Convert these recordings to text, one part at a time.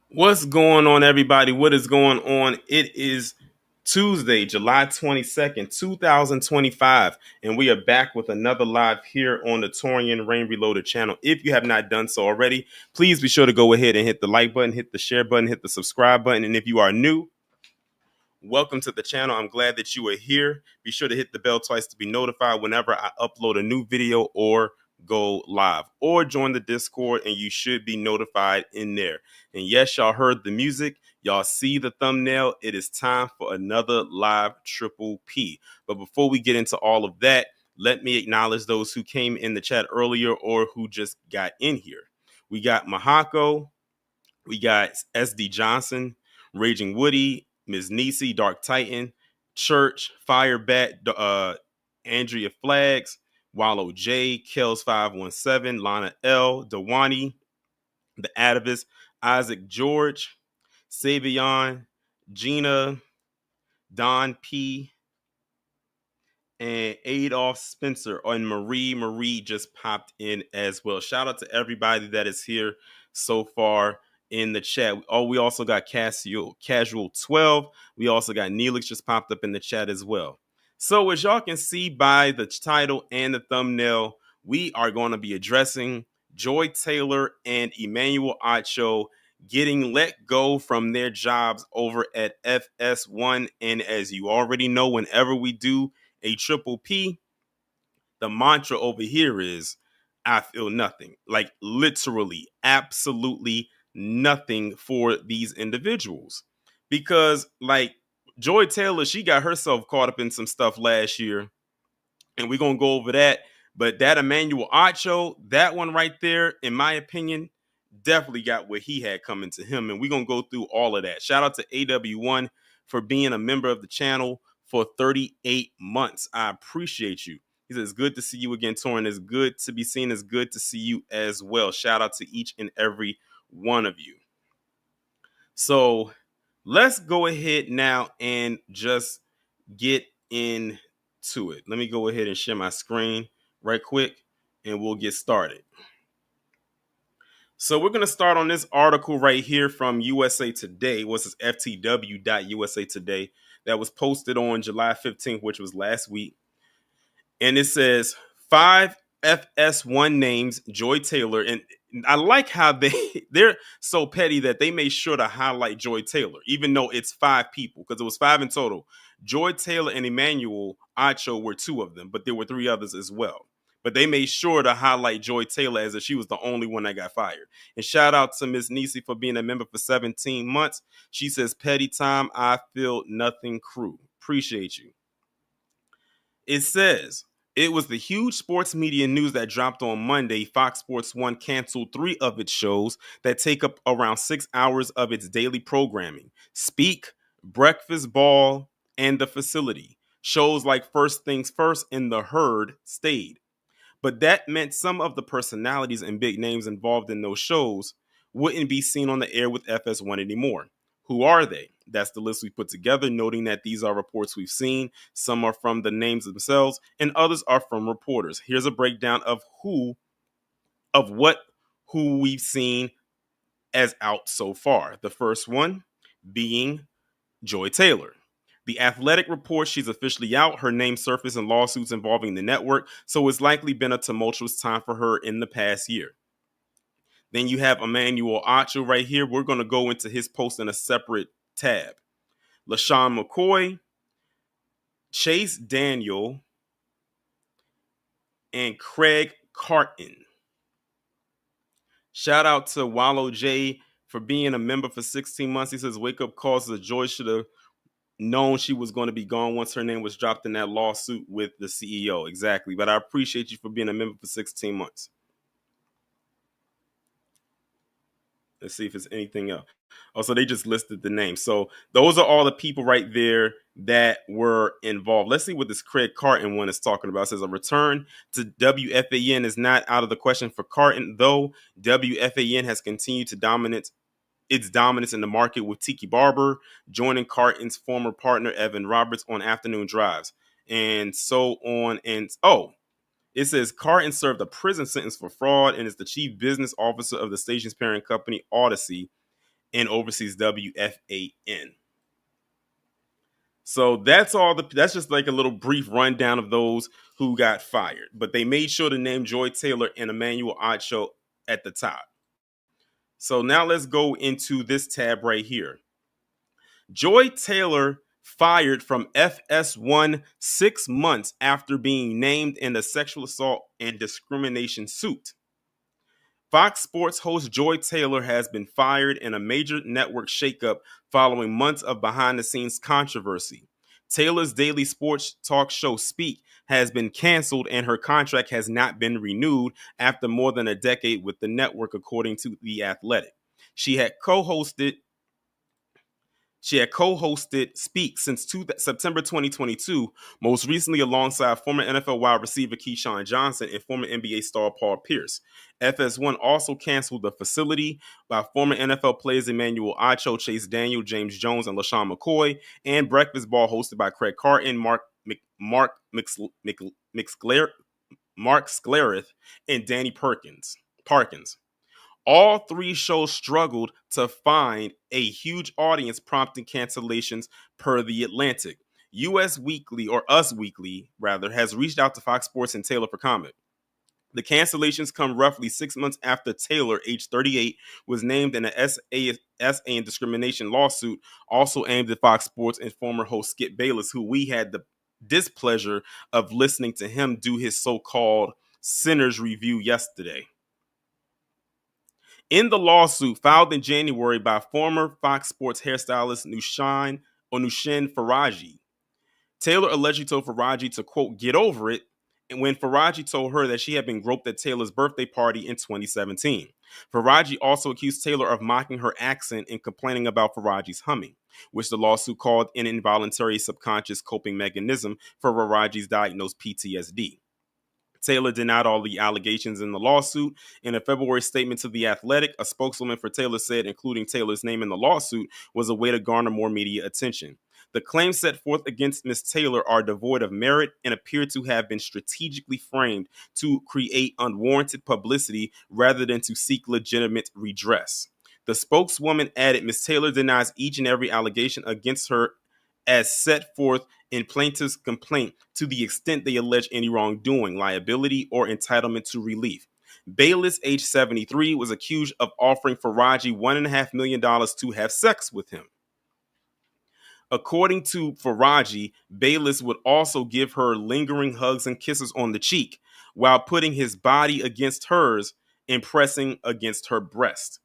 What's going on, everybody? What is going on? It is Tuesday, July 22nd, 2025, and we are back with another live here on the Torian Rain Reloaded channel. If you have not done so already, please be sure to go ahead and hit the like button, hit the share button, hit the subscribe button. And if you are new, welcome to the channel. I'm glad that you are here. Be sure to hit the bell twice to be notified whenever I upload a new video or go live, or join the Discord and you should be notified in there. And yes, y'all heard the music. Y'all see the thumbnail. It is time for another live Triple P. But before we get into all of that, let me acknowledge those who came in the chat earlier or who just got in here. We got Mahako, we got SD Johnson, Raging Woody, Ms. Nisi, Dark Titan, Church, Firebat, Andrea Flags, Wallow J, Kells 517, Lana L, Dewani, The Atavist, Isaac George, Savion, Gina, Don P, and Adolph Spencer and Marie. Marie just popped in as well. Shout out to everybody that is here so far in the chat. Oh, we also got Casual 12. We also got Neelix just popped up in the chat as well. So as y'all can see by the title and the thumbnail, we are going to be addressing Joy Taylor and Emmanuel Acho getting let go from their jobs over at FS1. And as you already know, whenever we do a Triple P, the mantra over here is I feel nothing. Like literally, absolutely nothing for these individuals. Because like Joy Taylor, she got herself caught up in some stuff last year, and we're gonna go over that. But that Emmanuel Acho, that one right there, in my opinion, definitely got what he had coming to him. And we're gonna go through all of that. Shout out to AW1 for being a member of the channel for 38 months. I appreciate you. He says, good to see you again, Torin. It's good to be seen. It's good to see you as well. Shout out to each and every one of you. So let's go ahead now and just get into it. Let me go ahead and share my screen right quick and we'll get started. So we're going to start on this article right here from USA Today. What's this? FTW.USA Today that was posted on July 15th, which was last week. And it says 5 FS1 names, Joy Taylor. And I like how they're so petty that they made sure to highlight Joy Taylor, even though it's 5 people, because it was 5 in total. Joy Taylor and Emmanuel Acho were 2 of them, but there were 3 others as well. But they made sure to highlight Joy Taylor as if she was the only one that got fired. And shout out to Ms. Nisi for being a member for 17 months. She says, petty time, I feel nothing crew. Appreciate you. It says, it was the huge sports media news that dropped on Monday. Fox Sports 1 canceled 3 of its shows that take up around 6 hours of its daily programming. Speak, Breakfast Ball, and The Facility. Shows like First Things First and The Herd stayed. But that meant some of the personalities and big names involved in those shows wouldn't be seen on the air with FS1 anymore. Who are they? That's the list we put together, noting that these are reports we've seen. Some are from the names themselves, and others are from reporters. Here's a breakdown of who we've seen as out so far. The first one being Joy Taylor. The Athletic reports she's officially out. Her name surfaced in lawsuits involving the network, so it's likely been a tumultuous time for her in the past year. Then you have Emmanuel Acho right here. We're going to go into his post in a separate tab. LaShawn McCoy, Chase Daniel, and Craig Carton. Shout out to Wallow J for being a member for 16 months. He says, wake up calls that Joy should have known she was going to be gone once her name was dropped in that lawsuit with the CEO. Exactly. But I appreciate you for being a member for 16 months. Let's see if there's anything else. Also, they just listed the names. So those are all the people right there that were involved. Let's see what this Craig Carton one is talking about. It says a return to WFAN is not out of the question for Carton, though WFAN has continued to dominate its dominance in the market, with Tiki Barber joining Carton's former partner Evan Roberts on afternoon drives, and so on. And it says Carton served a prison sentence for fraud and is the chief business officer of the station's parent company, Odyssey. and oversees WFAN. So that's just like a little brief rundown of those who got fired. But they made sure to name Joy Taylor and Emmanuel Acho at the top. So now let's go into this tab right here. Joy Taylor fired from FS1 6 months after being named in a sexual assault and discrimination suit. Fox Sports host Joy Taylor has been fired in a major network shakeup following months of behind-the-scenes controversy. Taylor's daily sports talk show Speak has been canceled and her contract has not been renewed after more than a decade with the network, according to The Athletic. She had co-hosted Speak since September 2022, most recently alongside former NFL wide receiver Keyshawn Johnson and former NBA star Paul Pierce. FS1 also canceled the facility by former NFL players Emmanuel Acho, Chase Daniel, James Jones, and LaShawn McCoy, and Breakfast Ball hosted by Craig Carton, Mark Sklereth, and Danny Parkins. All three shows struggled to find a huge audience, prompting cancellations, per The Atlantic. Us Weekly has reached out to Fox Sports and Taylor for comment. The cancellations come roughly 6 months after Taylor, age 38, was named in an SA and discrimination lawsuit, also aimed at Fox Sports and former host Skip Bayless, who we had the displeasure of listening to him do his so-called Sinners review yesterday. In the lawsuit filed in January by former Fox Sports hairstylist Nushin Faraji, Taylor allegedly told Faraji to, quote, get over it, and when Faraji told her that she had been groped at Taylor's birthday party in 2017. Faraji also accused Taylor of mocking her accent and complaining about Faraji's humming, which the lawsuit called an involuntary subconscious coping mechanism for Faraji's diagnosed PTSD. Taylor denied all the allegations in the lawsuit. In a February statement to The Athletic, a spokeswoman for Taylor said including Taylor's name in the lawsuit was a way to garner more media attention. The claims set forth against Ms. Taylor are devoid of merit and appear to have been strategically framed to create unwarranted publicity rather than to seek legitimate redress. The spokeswoman added Ms. Taylor denies each and every allegation against her as set forth in plaintiff's complaint to the extent they allege any wrongdoing, liability, or entitlement to relief. Bayless, age 73, was accused of offering Faraji $1.5 million to have sex with him. According to Faraji, Bayless would also give her lingering hugs and kisses on the cheek while putting his body against hers and pressing against her breast.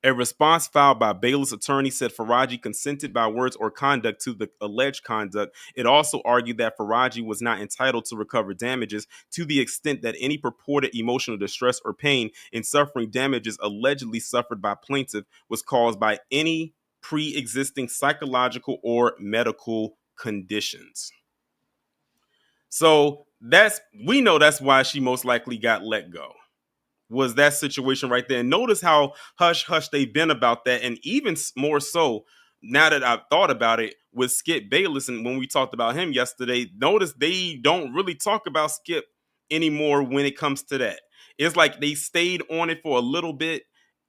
A response filed by Bayless' attorney said Faraji consented by words or conduct to the alleged conduct. It also argued that Faraji was not entitled to recover damages to the extent that any purported emotional distress or pain and suffering damages allegedly suffered by plaintiff was caused by any pre-existing psychological or medical conditions. So we know that's why she most likely got let go. Was that situation right there. And notice how hush they've been about that. And even more so, now that I've thought about it, with Skip Bayless, and when we talked about him yesterday, notice they don't really talk about Skip anymore when it comes to that. It's like they stayed on it for a little bit,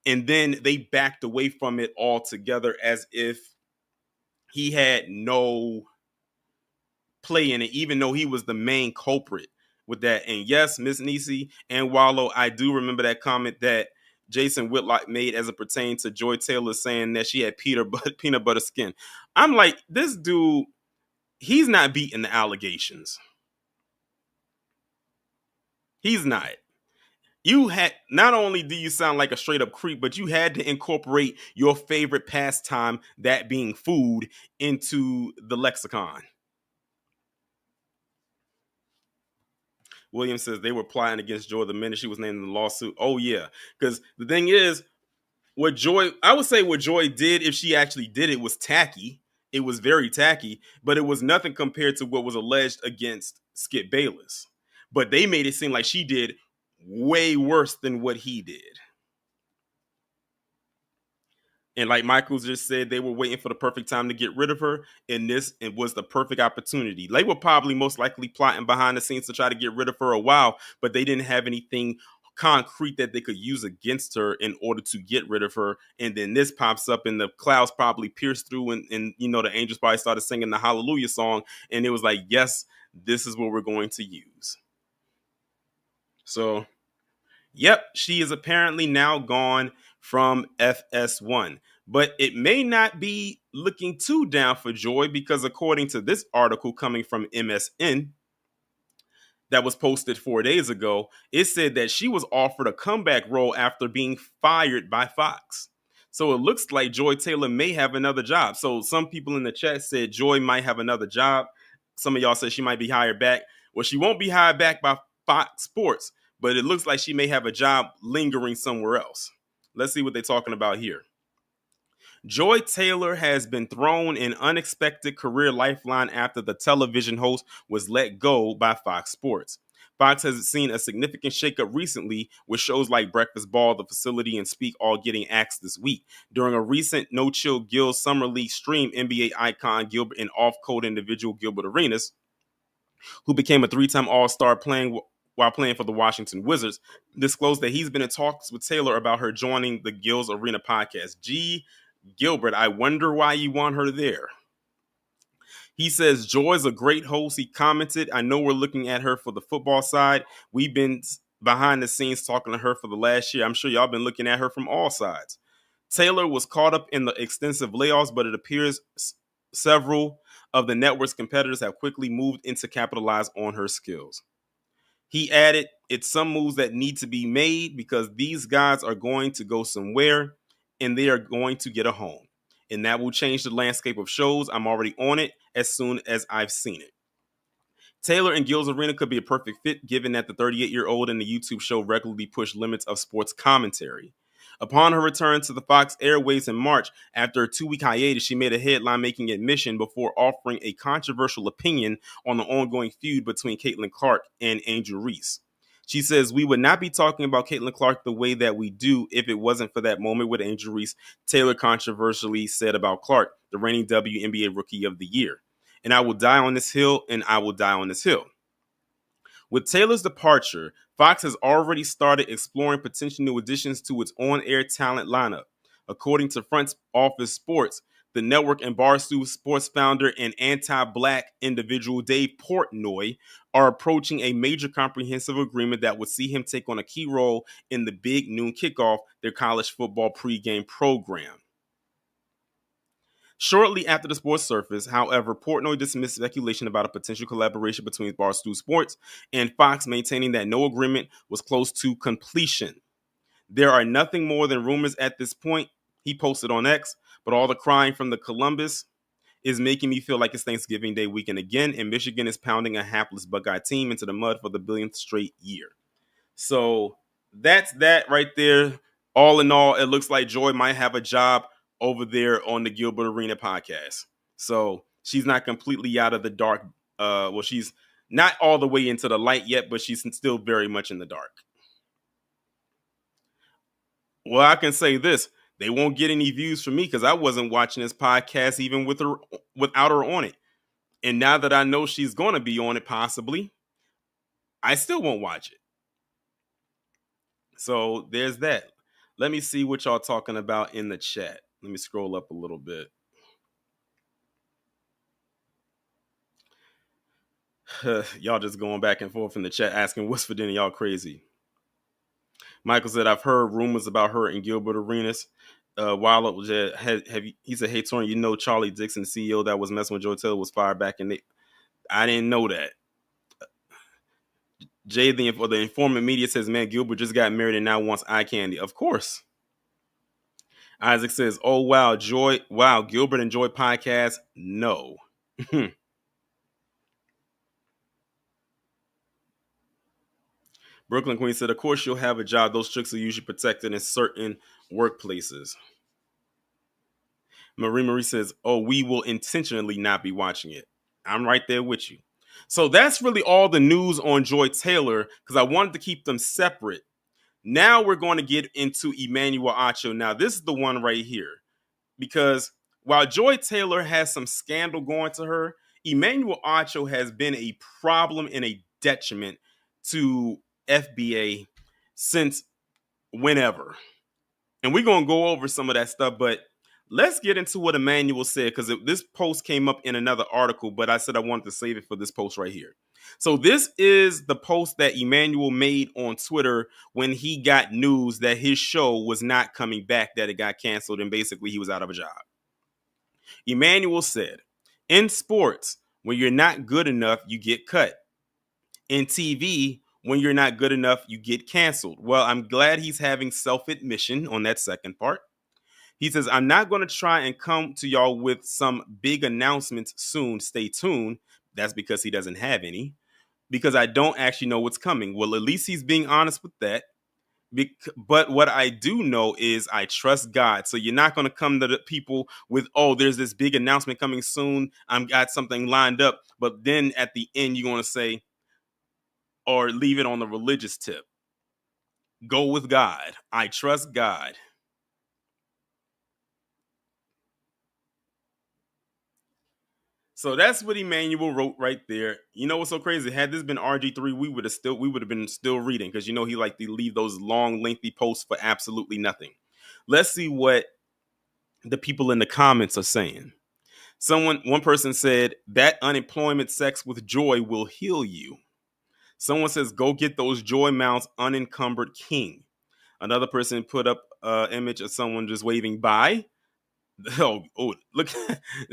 and then they backed away from it altogether as if he had no play in it, even though he was the main culprit with that. And yes, Miss Nisi and Wallow, I do remember that comment that Jason Whitlock made as it pertained to Joy Taylor saying that she had peanut butter skin. I'm like, this dude, he's not beating the allegations. He's not. You had, not only do you sound like a straight up creep, but you had to incorporate your favorite pastime, that being food, into the lexicon. Williams says they were plotting against Joy the minute she was named in the lawsuit. Oh, yeah. Because the thing is, what Joy did, if she actually did it, was tacky. It was very tacky, but it was nothing compared to what was alleged against Skip Bayless. But they made it seem like she did way worse than what he did. And like Michael just said, they were waiting for the perfect time to get rid of her. And it was the perfect opportunity. They were probably most likely plotting behind the scenes to try to get rid of her a while, but they didn't have anything concrete that they could use against her in order to get rid of her. And then this pops up and the clouds probably pierced through and the angels probably started singing the hallelujah song. And it was like, yes, this is what we're going to use. So, yep, she is apparently now gone from FS1. But it may not be looking too down for Joy because according to this article coming from MSN, that was posted 4 days ago, it said that she was offered a comeback role after being fired by Fox. So it looks like Joy Taylor may have another job. So some people in the chat said Joy might have another job. Some of y'all said she might be hired back. Well, she won't be hired back by Fox Sports, but it looks like she may have a job lingering somewhere else. Let's see what they're talking about here. Joy Taylor has been thrown an unexpected career lifeline after the television host was let go by Fox Sports. Fox has seen a significant shakeup recently with shows like Breakfast Ball, The Facility, and Speak all getting axed this week. During a recent No Chill Gills Summer League stream, NBA icon Gilbert and off-code individual Gilbert Arenas, who became a three-time All-Star while playing for the Washington Wizards, disclosed that he's been in talks with Taylor about her joining the Gills Arena podcast. Gee, Gilbert, I wonder why you want her there. He says, Joy's a great host. He commented, I know we're looking at her for the football side. We've been behind the scenes talking to her for the last year. I'm sure y'all been looking at her from all sides. Taylor was caught up in the extensive layoffs, but it appears several of the network's competitors have quickly moved in to capitalize on her skills. He added, it's some moves that need to be made because these guys are going to go somewhere and they are going to get a home. And that will change the landscape of shows. I'm already on it as soon as I've seen it. Taylor and Gills Arena could be a perfect fit given that the 38-year-old and the YouTube show regularly push limits of sports commentary. Upon her return to the Fox airways in March, after a 2-week hiatus, she made a headline-making admission before offering a controversial opinion on the ongoing feud between Caitlin Clark and Angel Reese. She says, we would not be talking about Caitlin Clark the way that we do if it wasn't for that moment with Angel Reese, Taylor controversially said about Clark, the reigning WNBA Rookie of the Year. And I will die on this hill, and I will die on this hill. With Taylor's departure, Fox has already started exploring potential new additions to its on-air talent lineup. According to Front Office Sports, the network and Barstool Sports founder and anti-black individual Dave Portnoy are approaching a major comprehensive agreement that would see him take on a key role in the Big Noon Kickoff, their college football pregame program. Shortly after the sports surface, however, Portnoy dismissed speculation about a potential collaboration between Barstool Sports and Fox, maintaining that no agreement was close to completion. There are nothing more than rumors at this point, he posted on X, but all the crying from the Columbus is making me feel like it's Thanksgiving Day weekend again, and Michigan is pounding a hapless Buckeye team into the mud for the 1000th straight year. So that's that right there. All in all, it looks like Joy might have a job over there on the Gilbert Arena podcast. So she's not completely out of the dark. She's not all the way into the light yet, but she's still very much in the dark. Well, I can say this. They won't get any views from me because I wasn't watching this podcast even without her on it. And now that I know she's going to be on it possibly, I still won't watch it. So there's that. Let me see what y'all talking about in the chat. Let me scroll up a little bit. Y'all just going back and forth in the chat asking what's for dinner. Y'all crazy. Michael said, I've heard rumors about her and Gilbert Arenas. While he said, hey, Torian, you know Charlie Dixon, CEO that was messing with Joy Taylor, was fired back in I didn't know that. Jay, the informant media says, man, Gilbert just got married and now wants eye candy. Of course. Isaac says, oh, wow, Gilbert and Joy podcast? No. Brooklyn Queen said, of course you'll have a job. Those chicks are usually protected in certain workplaces. Marie says, oh, we will intentionally not be watching it. I'm right there with you. So that's really all the news on Joy Taylor because I wanted to keep them separate. Now we're going to get into Emmanuel Acho. Now, this is the one right here. Because while Joy Taylor has some scandal going to her, Emmanuel Acho has been a problem and a detriment to FBA since whenever. And we're going to go over some of that stuff, but let's get into what Emmanuel said, because this post came up in another article, but I said I wanted to save it for this post right here. So this is the post that Emmanuel made on Twitter when he got news that his show was not coming back, that it got canceled, and basically he was out of a job. Emmanuel said, in sports, when you're not good enough, you get cut. In TV, when you're not good enough, you get canceled. Well, I'm glad he's having self-admission on that second part. He says, I'm not going to try and come to y'all with some big announcements soon. Stay tuned. That's because he doesn't have any, because I don't actually know what's coming. Well, at least he's being honest with that. But what I do know is I trust God. So you're not going to come to the people with, oh, there's this big announcement coming soon. I've got something lined up. But then at the end, you're going to say, or leave it on the religious tip. Go with God. I trust God. So that's what Emmanuel wrote right there. You know what's so crazy? Had this been RG3, we would have been still reading, because he like to leave those long, lengthy posts for absolutely nothing. Let's see what the people in the comments are saying. One person said that unemployment sex with joy will heal you. Someone says, go get those joy mounts, unencumbered king. Another person put up an image of someone just waving by. Oh, look,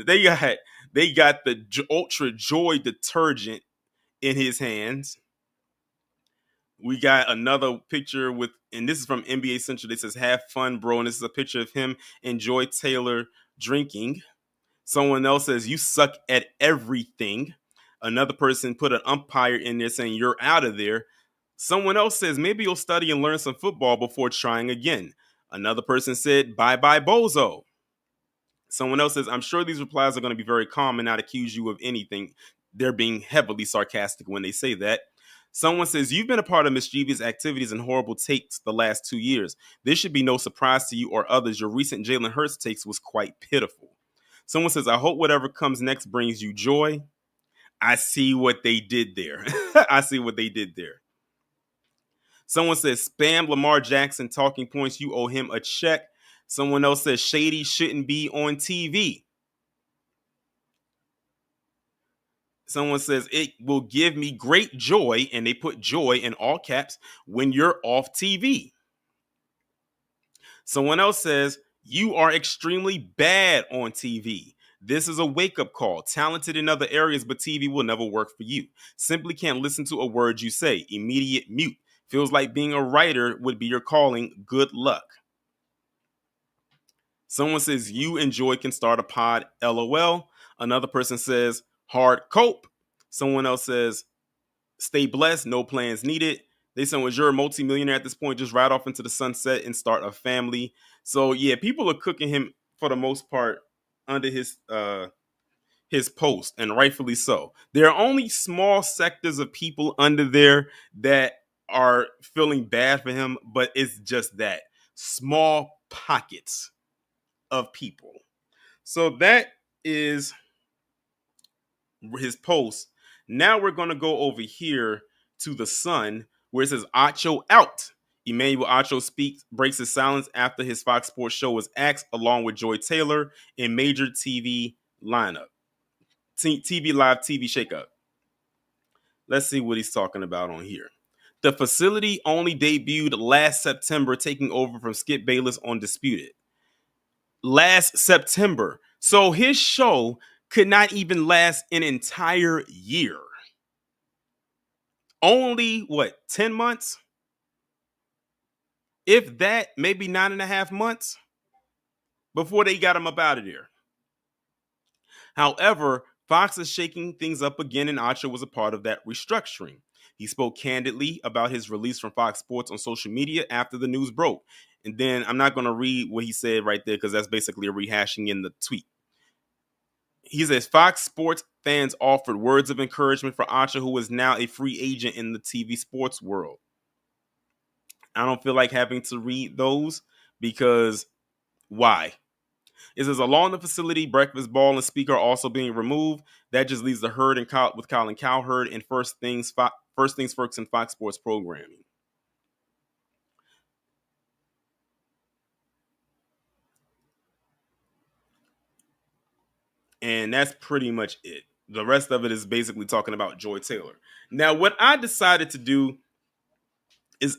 they got the Ultra Joy detergent in his hands. We got another picture with, and this is from NBA Central. It says, have fun, bro. And this is a picture of him and Joy Taylor drinking. Someone else says, you suck at everything. Another person put an umpire in there saying, you're out of there. Someone else says, maybe you'll study and learn some football before trying again. Another person said, bye-bye, bozo. Someone else says, I'm sure these replies are going to be very calm and not accuse you of anything. They're being heavily sarcastic when they say that. Someone says, you've been a part of mischievous activities and horrible takes the last 2 years. This should be no surprise to you or others. Your recent Jalen Hurts takes was quite pitiful. Someone says, I hope whatever comes next brings you joy. I see what they did there. I see what they did there. Someone says, spam Lamar Jackson talking points. You owe him a check. Someone else says, Shady shouldn't be on TV. Someone says, it will give me great joy, and they put joy in all caps, when you're off TV. Someone else says, you are extremely bad on TV. This is a wake-up call. Talented in other areas, but TV will never work for you. Simply can't listen to a word you say. Immediate mute. Feels like being a writer would be your calling. Good luck. Someone says, you enjoy can start a pod, LOL. Another person says, hard cope. Someone else says, stay blessed, no plans needed. They said, was you're a multimillionaire at this point, just ride off into the sunset and start a family. So yeah, people are cooking him for the most part under his post, and rightfully so. There are only small sectors of people under there that are feeling bad for him, but it's just that small pockets of people. So that is his post. Now we're going to go over here to the Sun, where it says Acho out. Emmanuel Acho breaks his silence after his Fox Sports show was axed, along with Joy Taylor in major TV lineup. TV live TV shakeup. Let's see what he's talking about on here. The facility only debuted last September, taking over from Skip Bayless on Disputed. Last September. So his show could not even last an entire year. Only 10 months? If that, maybe 9.5 months before they got him up out of there. However, Fox is shaking things up again, and Acho was a part of that restructuring. He spoke candidly about his release from Fox Sports on social media after the news broke. And then I'm not going to read what he said right there, because that's basically a rehashing in the tweet. He says, Fox Sports fans offered words of encouragement for Acho, who is now a free agent in the TV sports world. I don't feel like having to read those, because why? It says, along the facility, breakfast ball and speaker are also being removed. That just leaves the herd with Colin Cowherd and First Things First in Fox Sports programming. And that's pretty much it. The rest of it is basically talking about Joy Taylor. Now, what I decided to do is,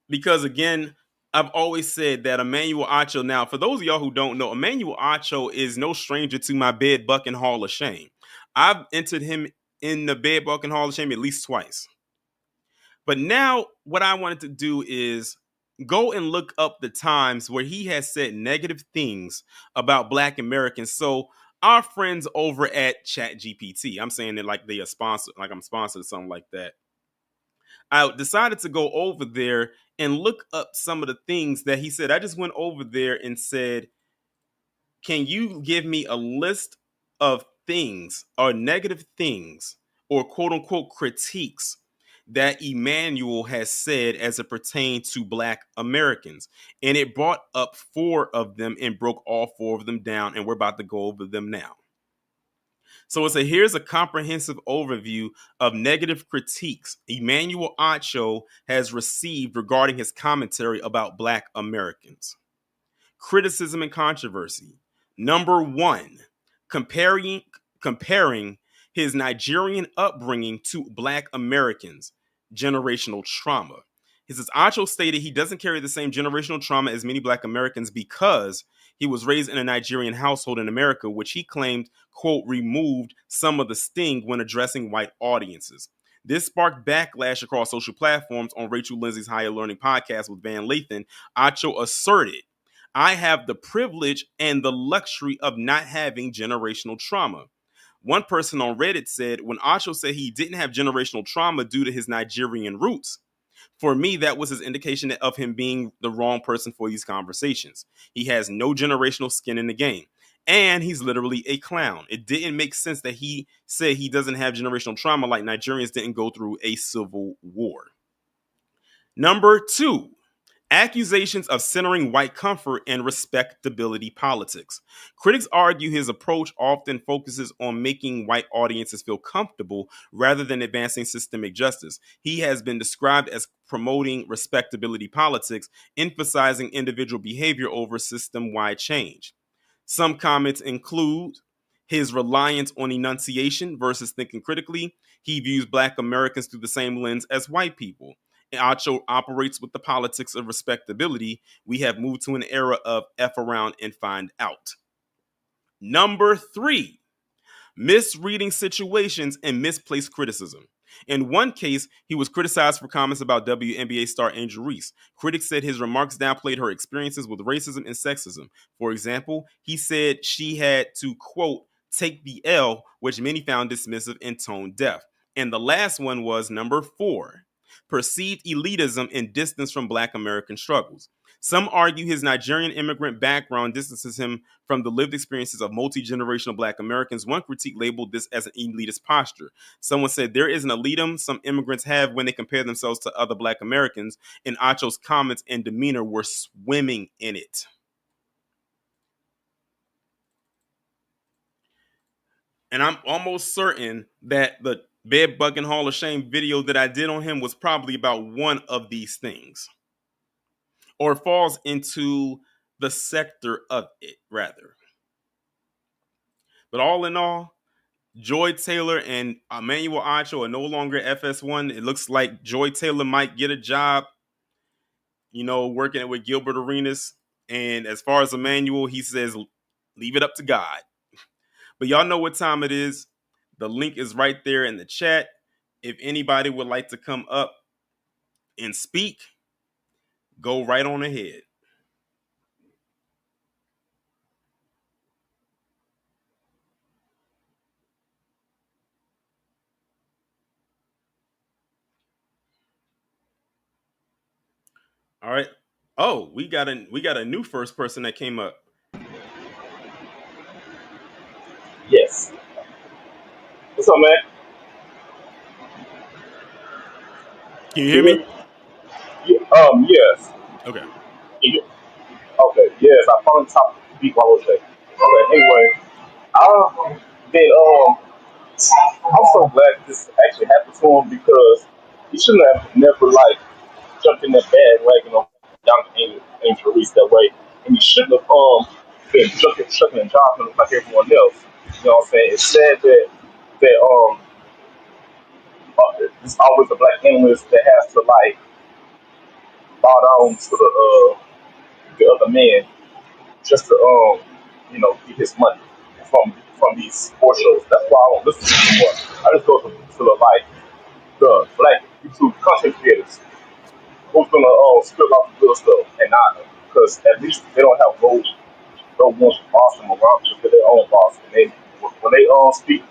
because again, I've always said that Emmanuel Acho. Now, for those of y'all who don't know, Emmanuel Acho is no stranger to my Bed Bucking Hall of Shame. I've entered him in the Bed Bucking Hall of Shame at least twice. But now, what I wanted to do is go and look up the times where he has said negative things about Black Americans. So, our friends over at ChatGPT, I'm saying it like they are sponsored, like I'm sponsored or something like that. I decided to go over there and look up some of the things that he said. I just went over there and said, can you give me a list of things or negative things or quote unquote critiques that Emmanuel has said as it pertains to Black Americans? And it brought up 4 of them and broke all 4 of them down. And we're about to go over them now. So here's a comprehensive overview of negative critiques Emmanuel Acho has received regarding his commentary about Black Americans. Criticism and controversy. Number 1, comparing his Nigerian upbringing to Black Americans, generational trauma. He says Acho stated he doesn't carry the same generational trauma as many Black Americans because he was raised in a Nigerian household in America, which he claimed, quote, removed some of the sting when addressing white audiences. This sparked backlash across social platforms. On Rachel Lindsay's Higher Learning podcast with Van Lathan, Acho asserted, I have the privilege and the luxury of not having generational trauma. One person on Reddit said, when Acho said he didn't have generational trauma due to his Nigerian roots, for me, that was his indication of him being the wrong person for these conversations. He has no generational skin in the game. And he's literally a clown. It didn't make sense that he said he doesn't have generational trauma, like Nigerians didn't go through a civil war. Number 2, accusations of centering white comfort and respectability politics. Critics argue his approach often focuses on making white audiences feel comfortable rather than advancing systemic justice. He has been described as promoting respectability politics, emphasizing individual behavior over system-wide change. Some comments include his reliance on enunciation versus thinking critically. He views Black Americans through the same lens as white people. Acho operates with the politics of respectability. We have moved to an era of F around and find out. Number 3, misreading situations and misplaced criticism. In one case, he was criticized for comments about WNBA star Angel Reese. Critics said his remarks downplayed her experiences with racism and sexism. For example, he said she had to, quote, take the L, which many found dismissive and tone deaf. And the last one was number 4, perceived elitism and distance from Black American struggles. Some argue his Nigerian immigrant background distances him from the lived experiences of multi-generational Black Americans. One critique labeled this as an elitist posture. Someone said there is an elitism some immigrants have when they compare themselves to other Black Americans, and Acho's comments and demeanor were swimming in it. And I'm almost certain that the Bed Bucking Hall of Shame video that I did on him was probably about one of these things, or falls into the sector of it, rather. But all in all, Joy Taylor and Emmanuel Acho are no longer FS1. It looks like Joy Taylor might get a job, working with Gilbert Arenas. And as far as Emmanuel, he says, leave it up to God. But y'all know what time it is. The link is right there in the chat. If anybody would like to come up and speak, go right on ahead. All right. Oh, we got a new first person that came up. Yes. What's up, man? Can you Can hear you hear me? me? Yeah, yes. Okay. Okay, yes. I finally talked to people. I was saying. Okay. Anyway, then I'm so glad this actually happened to him because he shouldn't have never jumped in that bandwagon on young Angel Reese that way, and he shouldn't have been shucking and jiving like everyone else. You know what I'm saying? It's sad that it's always a black analyst that has to like bow down to the other man just to get his money from these sports shows. That's why I don't listen to them anymore. I just go to the like the Mm. black YouTube content creators who's gonna spill out the good stuff and not because at least they don't have no one boss them around because they're their own boss. And they when they speak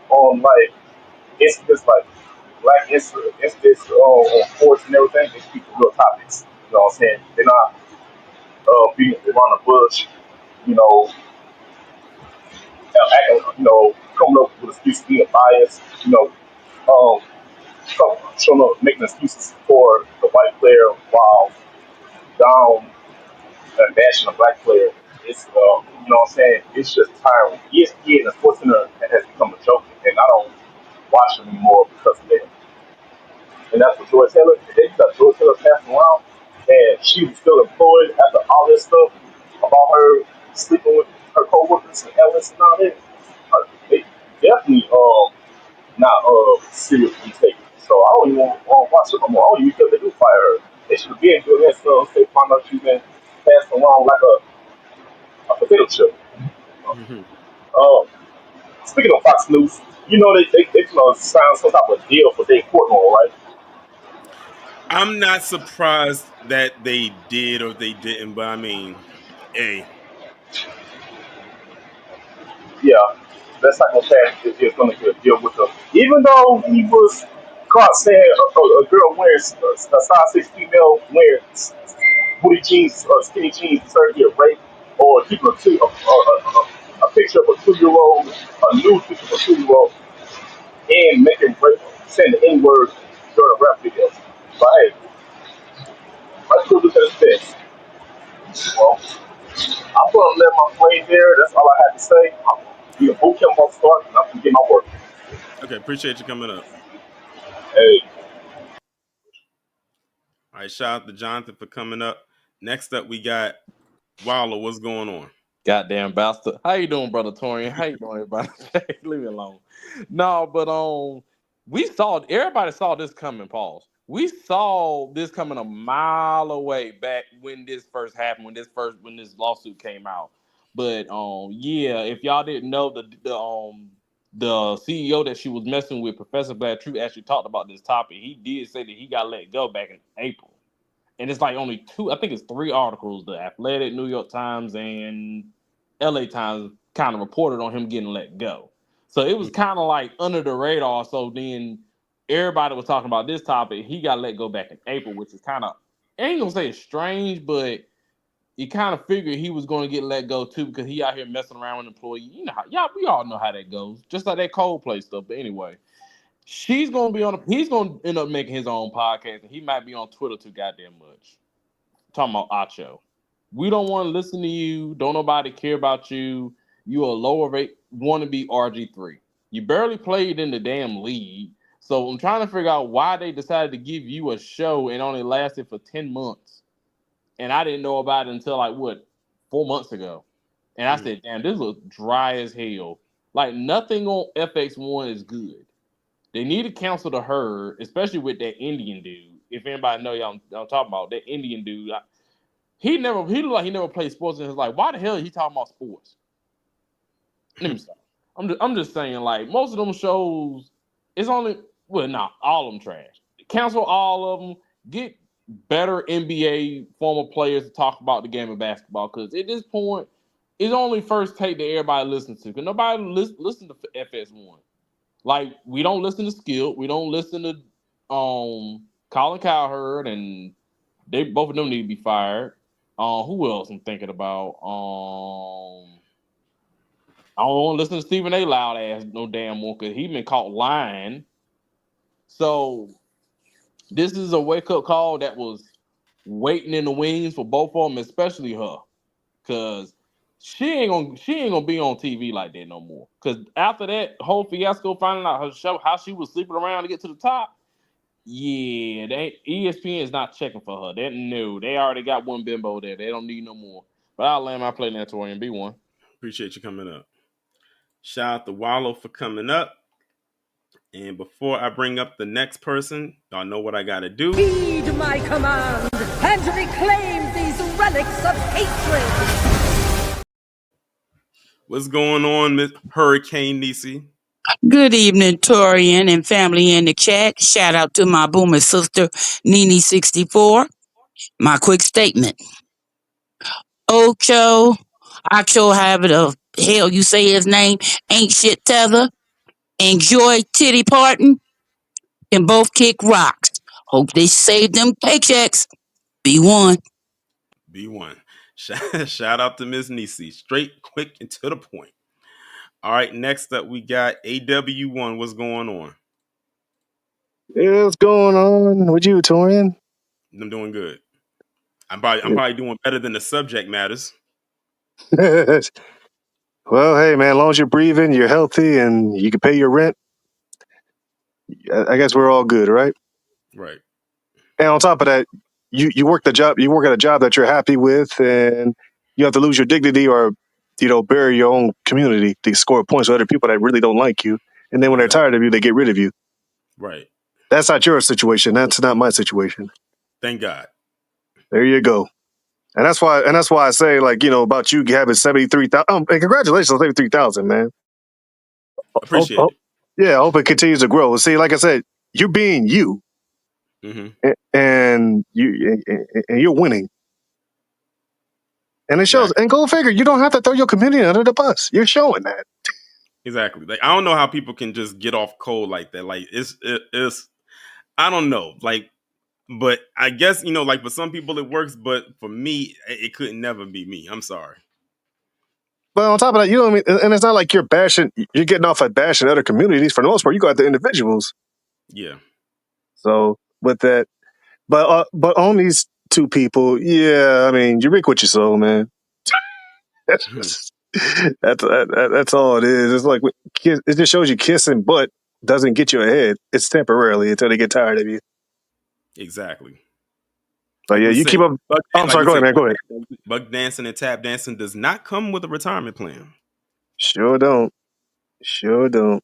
on like incidents like black incidents on sports and everything, they speak to real topics. You know what I'm saying? They're not beating around the bush, you know, coming up with excuses being biased, um, showing up making excuses for the white player while down and bashing a black player. It's you know what I'm saying? It's just tiring. ESPN and SportsCenter has become a joke, and I don't watch them anymore because of that. And that's what Joy Taylor. They got Joy Taylor passing around, and she was still employed after all this stuff about her sleeping with her coworkers and Ellis and all that. They definitely not seriously taken. So I don't even want to watch it no more. I don't even feel they do fire her. They should have been doing that stuff. They find out she's been passed around like a potato chip. Mhm. Uh, Speaking of Fox News, they signed some type of deal for Dave Portnoy, right? I'm not surprised that they did or they didn't, but I mean, hey. Yeah, that's not gonna pass. It's gonna get a deal with him. Even though he was caught saying a girl wearing a size 6 female wearing booty jeans or skinny jeans deserve to get raped, or keeping a picture of a 2-year-old, a nude picture of a 2-year-old, and making rape, saying the N word during a rap video. But hey, let's go look at his best. Well, I'm gonna let my play there. That's all I had to say. The boot camp will start, and I'm gonna get my work. Okay, appreciate you coming up. Hey, All right, shout out to Jonathan for coming up. Next up, we got Wallow. What's going on? Goddamn bastard. How you doing, brother Torian? How you doing, everybody? Leave me alone. No, but we saw everybody saw this coming, pause. We saw this coming a mile away back when this first happened, when this lawsuit came out. But yeah, if y'all didn't know the CEO that she was messing with, Professor Black True, actually talked about this topic. He did say that he got let go back in April. And it's like only two, I think it's three articles, the Athletic, New York Times, and LA Times kind of reported on him getting let go. So it was kind of like under the radar. So then everybody was talking about this topic. He got let go back in April, which is kind of, I ain't gonna say it's strange, but you kind of figured he was going to get let go too because he out here messing around with employees. You know how, y'all, we all know how that goes. Just like that Coldplay stuff. But anyway, she's gonna be on. He's gonna end up making his own podcast, and he might be on Twitter too goddamn much. Talking about Acho. We don't want to listen to you. Don't nobody care about you. You a lower rate want to be RG3. You barely played in the damn league. So I'm trying to figure out why they decided to give you a show and only lasted for 10 months. And I didn't know about it until like what, 4 months ago. And I Mhm. said, damn, this looks dry as hell. Like nothing on FX1 is good. They need to cancel the herd, especially with that Indian dude. If anybody know y'all talking about that Indian dude, he looked like he never played sports in his life. Why the hell is he talking about sports? Let me stop. I'm just saying, like, most of them shows, it's only, well, nah, all of them trash. Cancel all of them. Get better NBA former players to talk about the game of basketball, because at this point, it's only First Take that everybody listens to. Because nobody listen to FS1. Like, we don't listen to Skill. We don't listen to Colin Cowherd, and they both of them need to be fired. Who else I'm thinking about? I don't want to listen to Stephen A. loud ass no damn more because he been caught lying. So this is a wake up call that was waiting in the wings for both of them, especially her, because she ain't gonna be on TV like that no more. Because after that whole fiasco, finding out her show how she was sleeping around to get to the top, yeah, ESPN is not checking for her. They no, they already got one bimbo there. They don't need no more. But I'll land my plane there, Torian. B1. Appreciate you coming up. Shout out to Wallow for coming up. And before I bring up the next person, y'all know what I gotta do. Heed my command and reclaim these relics of hatred. What's going on, Miss Hurricane Nisi? Good evening, Torian and family in the chat. Shout out to my boomer sister, Nene64. My quick statement. Ocho, Acho, however the hell you say his name, ain't shit tether. Enjoy Titty Parton and both kick rocks. Hope they save them paychecks. B1. B1. Shout out to Miss Nisi. Straight, quick, and to the point. All right, next up we got AW1. What's going on? Yeah, what's going on with you, Torian? I'm doing good. I'm probably doing better than the subject matters. Well, hey, man, as long as you're breathing, you're healthy, and you can pay your rent, I guess we're all good, right? Right. And on top of that, you work the job, you work at a job that you're happy with, and you have to lose your dignity or, bury your own community to score points with other people that really don't like you. And then when they're Exactly. tired of you, they get rid of you. Right. That's not your situation. That's not my situation. Thank God. There you go. And that's why I say, like, about you having 73,000. And congratulations on 73,000, man. Hope, Appreciate hope, it. yeah, I hope it continues to grow. See, like I said, you're being you, Mm-hmm. and you're winning, and it shows. Exactly. And go figure, you don't have to throw your community under the bus. You're showing that. Exactly. Like I don't know how people can just get off cold like that. Like it's I don't know. Like, but I guess like for some people it works, but for me, it could never be me. I'm sorry. But on top of that, you know what I mean. And it's not like you're getting off at bashing other communities. For the most part, you go at the individuals. Yeah. So with that, but on these two people, yeah, I mean, you reap what you sow, man. That's just, that's all it is. It's like it just shows you kissing butt doesn't get you ahead. It's temporarily until they get tired of you. Exactly. But Like yeah, we you say, keep up. Oh, I'm like sorry. we Go ahead, say, man. Go ahead. buck dancing and tap dancing does not come with a retirement plan. Sure don't. Sure don't.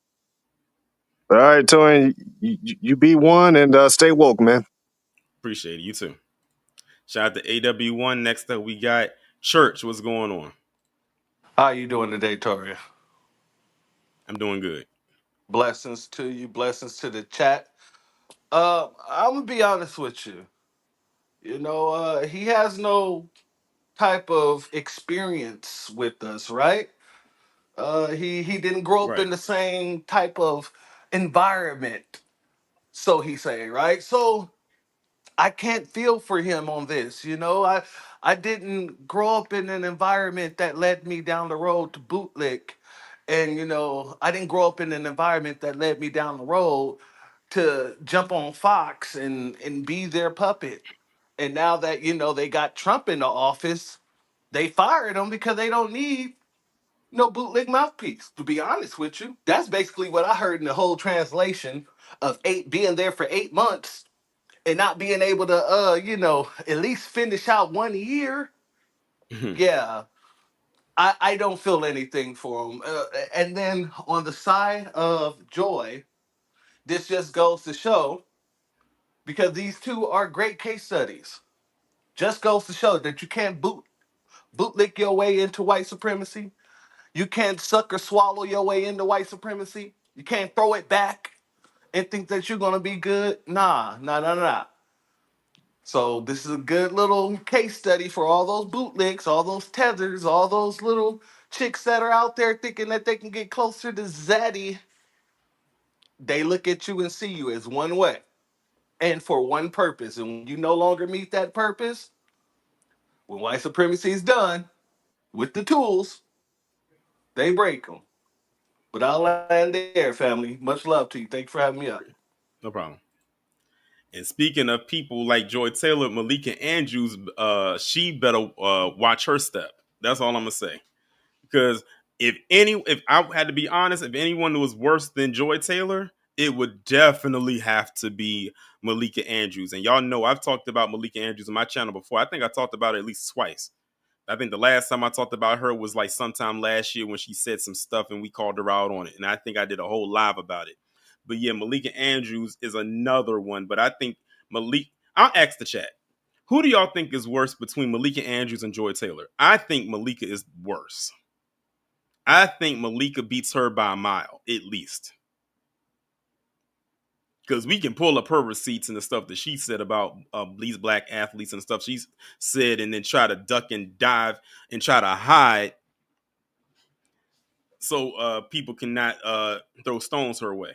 All right, Tony, you be one and stay woke, man. Appreciate it. You too. Shout out to AW1. Next up, we got Church. What's going on? How you doing today, Torian? I'm doing good. Blessings to you. Blessings to the chat. I'm gonna be honest with you. He has no type of experience with us, right? He didn't grow up Right. in the same type of environment, so he say, right? So I can't feel for him on this. I didn't grow up in an environment that led me down the road to bootlick, and I didn't grow up in an environment that led me down the road to jump on Fox and be their puppet. And now that they got Trump in the office, they fired him because they don't need no bootleg mouthpiece. To be honest with you, that's basically what I heard in the whole translation of eight being there for 8 months and not being able to at least finish out 1 year. Yeah, I don't feel anything for him. And then on the side of Joy, this just goes to show, because these two are great case studies, just goes to show that you can't bootlick your way into white supremacy. You can't suck or swallow your way into white supremacy. You can't throw it back and think that you're gonna be good. Nah, nah, nah, nah. So this is a good little case study for all those bootlicks, all those tethers, all those little chicks that are out there thinking that they can get closer to Zaddy. They look at you and see you as one way and for one purpose. And when you no longer meet that purpose, when white supremacy is done with the tools, they break them. But I'll land there, family. Much love to you. Thank you for having me up. No problem. And speaking of people like Joy Taylor, Malika Andrews, she better watch her step. That's all I'm gonna say. Because if I had to be honest, if anyone was worse than Joy Taylor, it would definitely have to be Malika Andrews. And y'all know I've talked about Malika Andrews on my channel before. I think I talked about it at least twice. I think the last time I talked about her was like sometime last year when she said some stuff and we called her out on it. And I think I did a whole live about it. But yeah, Malika Andrews is another one. But I think I'll ask the chat. Who do y'all think is worse between Malika Andrews and Joy Taylor? I think Malika is worse. I think Malika beats her by a mile, at least. Because we can pull up her receipts and the stuff that she said about these black athletes and stuff she's said, and then try to duck and dive and try to hide so people cannot throw stones her way.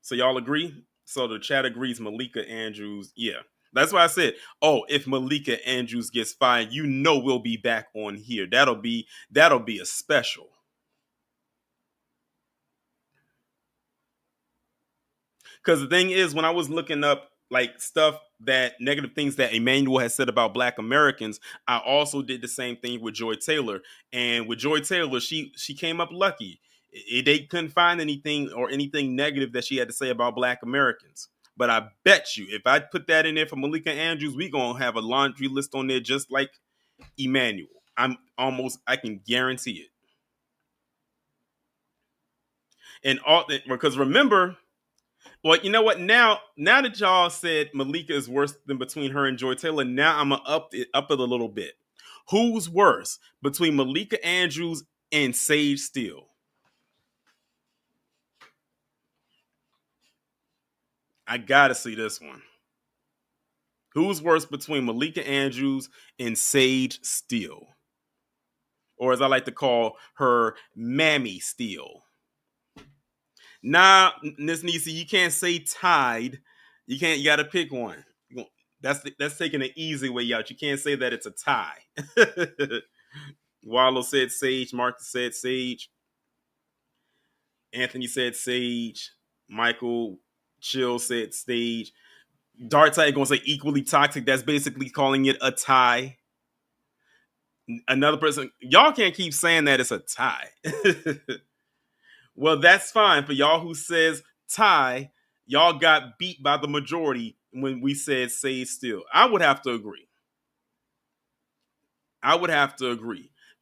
So y'all agree? So the chat agrees Malika Andrews, yeah. That's why I said, if Malika Andrews gets fired, we'll be back on here. That'll be a special. Because the thing is, when I was looking up like stuff negative things that Emmanuel has said about Black Americans, I also did the same thing with Joy Taylor. And with Joy Taylor, she came up lucky. They couldn't find anything negative that she had to say about Black Americans. But I bet you, if I put that in there for Malika Andrews, we gonna have a laundry list on there just like Emmanuel. I can guarantee it. And because remember. Well, you know what? Now that y'all said Malika is worse than between her and Joy Taylor, now I'm gonna up it a little bit. Who's worse between Malika Andrews and Sage Steele? I gotta see this one. Who's worse between Malika Andrews and Sage Steele? Or as I like to call her, Mammy Steele. Nah, Miss Nisi, you can't say tied. You gotta pick one. That's taking an easy way out. You can't say that it's a tie. Wallow said Sage. Marcus said Sage. Anthony said Sage. Michael Chill said Sage. Dartite gonna say equally toxic. That's basically calling it a tie. Another person, y'all can't keep saying that it's a tie. Well, that's fine for y'all who says tie. Y'all got beat by the majority when we said Sage Steele. I would have to agree.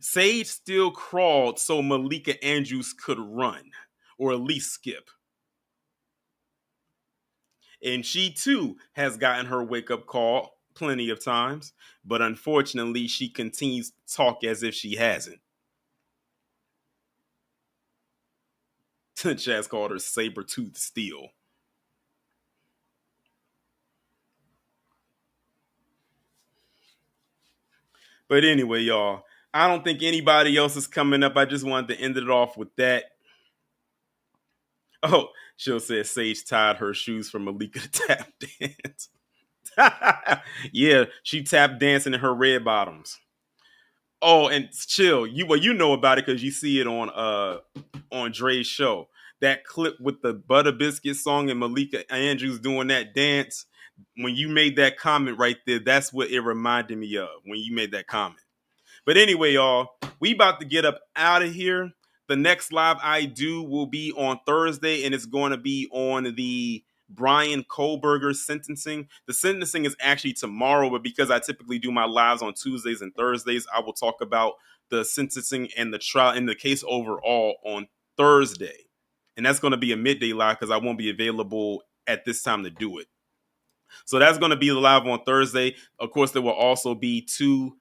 Sage Steele crawled so Malika Andrews could run or at least skip. And she too has gotten her wake-up call plenty of times, but unfortunately she continues to talk as if she hasn't. Chaz called her saber-toothed steel. But anyway, y'all, I don't think anybody else is coming up. I just wanted to end it off with that. Oh, she'll say Sage tied her shoes for Malika to tap dance. Yeah, she tap dancing in her red bottoms. Oh, and chill. You know about it because you see it on Dre's show. That clip with the Butter Biscuit song and Malika Andrews doing that dance. When you made that comment right there, that's what it reminded me of when you made that comment. But anyway, y'all, we about to get up out of here. The next live I do will be on Thursday, and it's going to be on the Brian Kohlberger sentencing. The sentencing is actually tomorrow, but because I typically do my lives on Tuesdays and Thursdays, I will talk about the sentencing and the trial and the case overall on Thursday. And that's going to be a midday live because I won't be available at this time to do it. So that's going to be live on Thursday. Of course, there will also be 2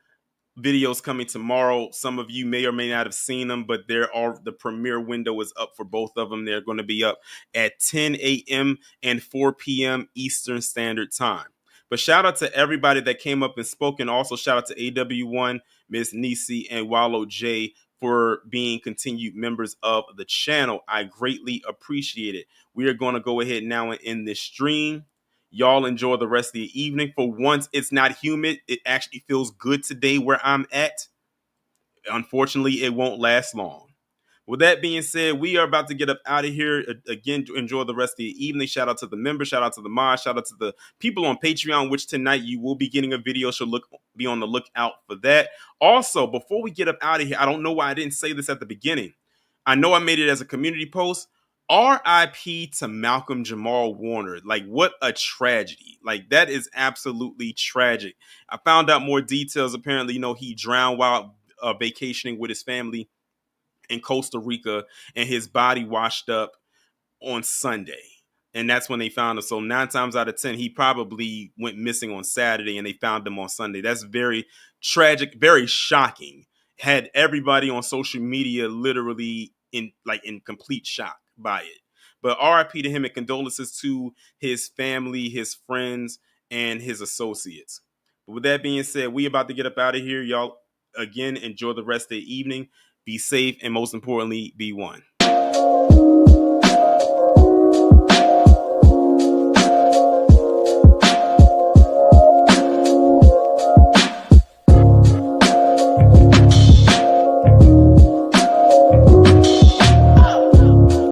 videos coming tomorrow. Some of you may or may not have seen them, but the premiere window is up for both of them. They're going to be up at 10 a.m. and 4 p.m. Eastern Standard Time. But shout out to everybody that came up and spoke, and also shout out to AW1, Miss Nisi, and Wallow J for being continued members of the channel. I greatly appreciate it. We are going to go ahead now and end this stream. Y'all enjoy the rest of the evening. For once, it's not humid. It actually feels good today where I'm at. Unfortunately, it won't last long. With that being said, we are about to get up out of here. Again, to enjoy the rest of the evening. Shout out to the members. Shout out to the mods. Shout out to the people on Patreon, which tonight you will be getting a video. So be on the lookout for that. Also, before we get up out of here, I don't know why I didn't say this at the beginning. I know I made it as a community post. RIP to Malcolm Jamal Warner. Like, what a tragedy. Like, that is absolutely tragic. I found out more details. Apparently, he drowned while vacationing with his family in Costa Rica, and his body washed up on Sunday. And that's when they found him. So 9 times out of 10, he probably went missing on Saturday and they found him on Sunday. That's very tragic, very shocking. Had everybody on social media literally in complete shock by it. But RIP to him and condolences to his family, his friends, and his associates. But with that being said, we about to get up out of here. Y'all, again, enjoy the rest of the evening. Be safe and most importantly, be one.